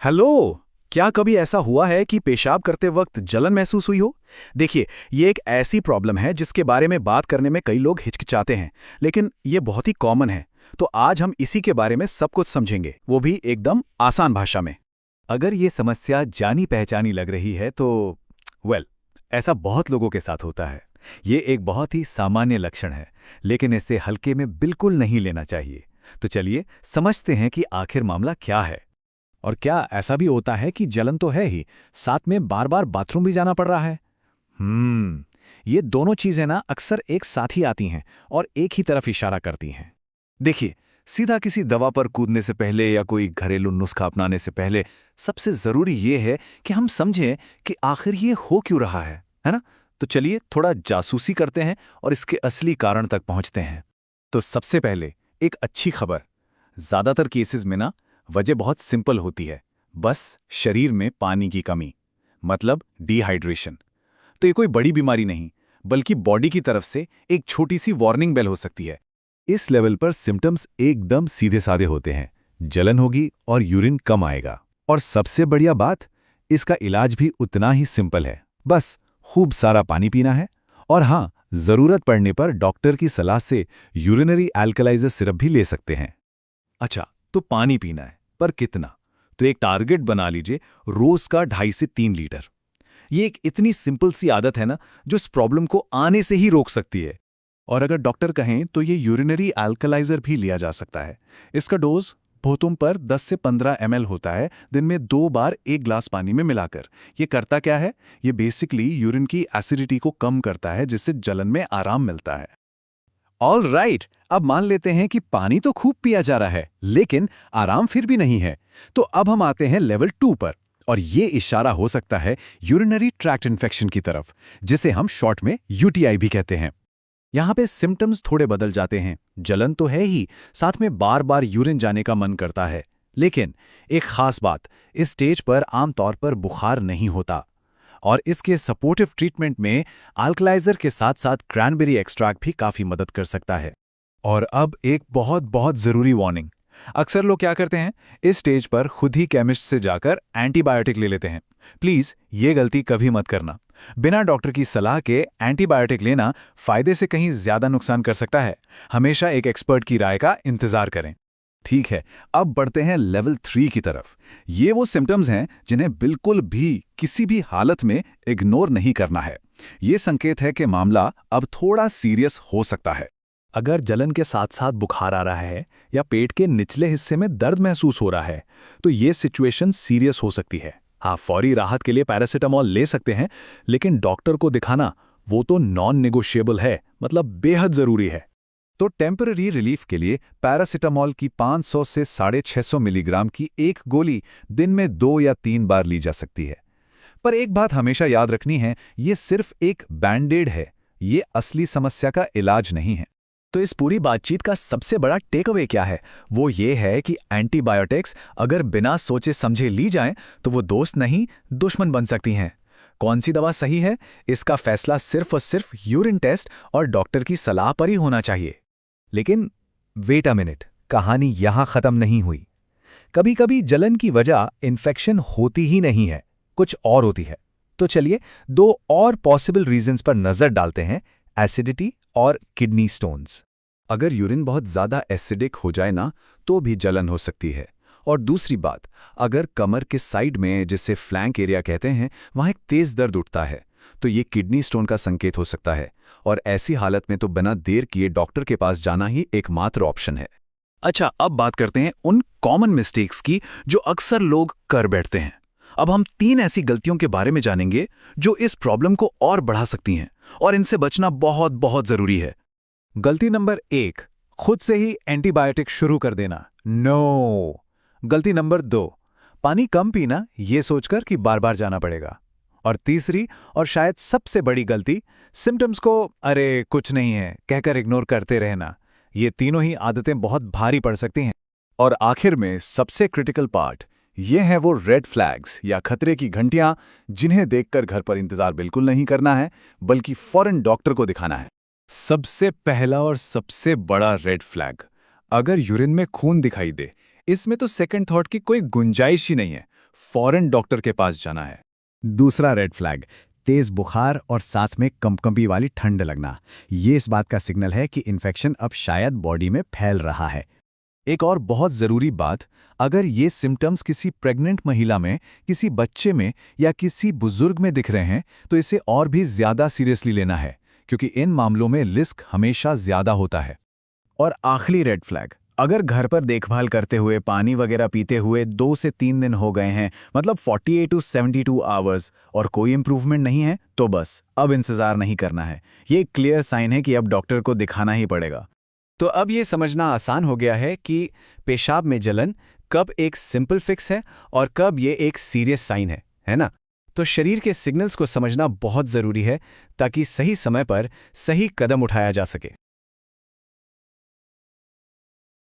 Hello. क्या कभी ऐसा हुआ है कि पेशाब करते वक्त जलन महसूस हुई हो? देखिए, ये एक ऐसी प्रॉब्लम है जिसके बारे में बात करने में कई लोग हिचकिचाते हैं, लेकिन ये बहुत ही कॉमन है। तो आज हम इसी के बारे में सब कुछ समझेंगे, वो भी एकदम आसान भाषा में। अगर ये समस्या जानी पहचानी लग रही है तो वेल, ऐसा बहुत लोगों के साथ होता है। ये एक बहुत ही सामान्य लक्षण है, लेकिन इसे हल्के में बिल्कुल नहीं लेना चाहिए। तो चलिए समझते हैं कि आखिर मामला क्या है। और क्या ऐसा भी होता है कि जलन तो है ही, साथ में बार बार बाथरूम भी जाना पड़ रहा है? ये दोनों चीजें ना अक्सर एक साथ ही आती हैं और एक ही तरफ इशारा करती हैं। देखिए, सीधा किसी दवा पर कूदने से पहले या कोई घरेलू नुस्खा अपनाने से पहले सबसे जरूरी ये है कि हम समझें कि आखिर ये हो क्यों रहा है ना? तो चलिए थोड़ा जासूसी करते हैं और इसके असली कारण तक पहुंचते हैं। तो सबसे पहले एक अच्छी खबर। ज्यादातर केसेस में ना वजह बहुत सिंपल होती है, बस शरीर में पानी की कमी, मतलब डिहाइड्रेशन। तो ये कोई बड़ी बीमारी नहीं, बल्कि बॉडी की तरफ से एक छोटी सी वार्निंग बेल हो सकती है। इस लेवल पर सिम्टम्स एकदम सीधे साधे होते हैं। जलन होगी और यूरिन कम आएगा। और सबसे बढ़िया बात, इसका इलाज भी उतना ही सिंपल है। बस खूब सारा पानी पीना है, और हाँ, जरूरत पड़ने पर डॉक्टर की सलाह से यूरिनरी एल्कलाइजर सिरप भी ले सकते हैं। अच्छा, तो पानी पीना है, पर कितना? तो एक टारगेट बना लीजिए, रोज का 2.5 से 3 लीटर। ये एक इतनी सिंपल सी आदत है ना, जो इस प्रॉब्लम को आने से ही रोक सकती है। और अगर डॉक्टर कहें तो ये यूरिनरी अल्कलाइजर भी लिया जा सकता है। इसका डोज बहुतों पर 10 से 15 ml होता है, दिन में 2 बार 1 ग्लास पानी में मिलाकर। ये करता क्या है? ये बेसिकली यूरिन की एसिडिटी को कम करता है, जिससे जलन में आराम मिलता है। ऑल राइट, अब मान लेते हैं कि पानी तो खूब पिया जा रहा है, लेकिन आराम फिर भी नहीं है। तो अब हम आते हैं लेवल 2 पर, और ये इशारा हो सकता है यूरिनरी ट्रैक्ट इन्फेक्शन की तरफ, जिसे हम शॉर्ट में यूटीआई भी कहते हैं। यहाँ पे सिम्टम्स थोड़े बदल जाते हैं। जलन तो है ही, साथ में बार बार यूरिन जाने का मन करता है। लेकिन एक खास बात, इस स्टेज पर आमतौर पर बुखार नहीं होता, और इसके सपोर्टिव ट्रीटमेंट में अल्कलाइजर के साथ साथ क्रैनबेरी एक्सट्रैक्ट भी काफी मदद कर सकता है। और अब एक बहुत बहुत जरूरी वार्निंग। अक्सर लोग क्या करते हैं, इस स्टेज पर खुद ही केमिस्ट से जाकर एंटीबायोटिक ले लेते हैं। प्लीज ये गलती कभी मत करना। बिना डॉक्टर की सलाह के एंटीबायोटिक लेना फायदे से कहीं ज्यादा नुकसान कर सकता है। हमेशा एक एक्सपर्ट की राय का इंतजार करें। ठीक है, अब बढ़ते हैं लेवल 3 की तरफ। ये वो सिम्टम्स हैं जिन्हें बिल्कुल भी किसी भी हालत में इग्नोर नहीं करना है। ये संकेत है कि मामला अब थोड़ा सीरियस हो सकता है। अगर जलन के साथ साथ बुखार आ रहा है या पेट के निचले हिस्से में दर्द महसूस हो रहा है, तो ये सिचुएशन सीरियस हो सकती है। हाँ, फौरी राहत के लिए पैरासिटामॉल ले सकते हैं, लेकिन डॉक्टर को दिखाना वो तो नॉन नेगोशिएबल है, मतलब बेहद जरूरी है। तो टेम्पररी रिलीफ के लिए पैरासिटामॉल की 500 से 650 मिलीग्राम की एक गोली दिन में 2 या 3 बार ली जा सकती है। पर एक बात हमेशा याद रखनी है, ये सिर्फ एक बैंडेड है, ये असली समस्या का इलाज नहीं है। तो इस पूरी बातचीत का सबसे बड़ा टेक अवे क्या है? वो ये है कि एंटीबायोटिक्स अगर बिना सोचे समझे ली जाएं तो वो दोस्त नहीं, दुश्मन बन सकती हैं। कौन सी दवा सही है, इसका फैसला सिर्फ और सिर्फ यूरिन टेस्ट और डॉक्टर की सलाह पर ही होना चाहिए। लेकिन वेट अ मिनट, कहानी यहां खत्म नहीं हुई। कभी कभी जलन की वजह इन्फेक्शन होती ही नहीं है, कुछ और होती है। तो चलिए 2 और पॉसिबल रीजंस पर नजर डालते हैं, एसिडिटी और किडनी स्टोन्स। अगर यूरिन बहुत ज्यादा एसिडिक हो जाए ना, तो भी जलन हो सकती है। और दूसरी बात, अगर कमर के साइड में, जिसे फ्लैंक एरिया कहते हैं, वहां एक तेज दर्द उठता है, तो ये किडनी स्टोन का संकेत हो सकता है। और ऐसी हालत में तो बिना देर किए डॉक्टर के पास जाना ही एकमात्र ऑप्शन है। अच्छा, अब बात करते हैं उन कॉमन मिस्टेक्स की जो अक्सर लोग कर बैठते हैं। अब हम 3 ऐसी गलतियों के बारे में जानेंगे जो इस प्रॉब्लम को और बढ़ा सकती हैं, और इनसे बचना बहुत बहुत जरूरी है। गलती नंबर 1, खुद से ही एंटीबायोटिक शुरू कर देना। नो। गलती नंबर 2, पानी कम पीना ये सोचकर कि बार बार जाना पड़ेगा। और तीसरी और शायद सबसे बड़ी गलती, सिम्टम्स को अरे कुछ नहीं है कहकर इग्नोर करते रहना। ये तीनों ही आदतें बहुत भारी पड़ सकती हैं। और आखिर में सबसे क्रिटिकल पार्ट, ये हैं वो रेड फ्लैग्स या खतरे की घंटियां, जिन्हें देखकर घर पर इंतजार बिल्कुल नहीं करना है, बल्कि फौरन डॉक्टर को दिखाना है। सबसे पहला और सबसे बड़ा रेड फ्लैग, अगर यूरिन में खून दिखाई दे, इसमें तो सेकंड थॉट की कोई गुंजाइश ही नहीं है। फौरन डॉक्टर के पास जाना है। दूसरा रेड फ्लैग, तेज बुखार और साथ में कंपकंपी वाली ठंड लगना। ये इस बात का सिग्नल है कि इन्फेक्शन अब शायद बॉडी में फैल रहा है। एक और बहुत ज़रूरी बात, अगर ये सिम्टम्स किसी प्रेग्नेंट महिला में, किसी बच्चे में या किसी बुजुर्ग में दिख रहे हैं तो इसे और भी ज़्यादा सीरियसली लेना है, क्योंकि इन मामलों में रिस्क हमेशा ज़्यादा होता है। और आखिरी रेड फ्लैग, अगर घर पर देखभाल करते हुए पानी वगैरह पीते हुए 2 से 3 दिन हो गए हैं, मतलब 48 टू 72 आवर्स, और कोई इंप्रूवमेंट नहीं है, तो बस अब इंतज़ार नहीं करना है। ये एक क्लियर साइन है कि अब डॉक्टर को दिखाना ही पड़ेगा। तो अब ये समझना आसान हो गया है कि पेशाब में जलन कब एक सिंपल फिक्स है और कब ये एक सीरियस साइन है ना? तो शरीर के सिग्नल्स को समझना बहुत ज़रूरी है ताकि सही समय पर सही कदम उठाया जा सके।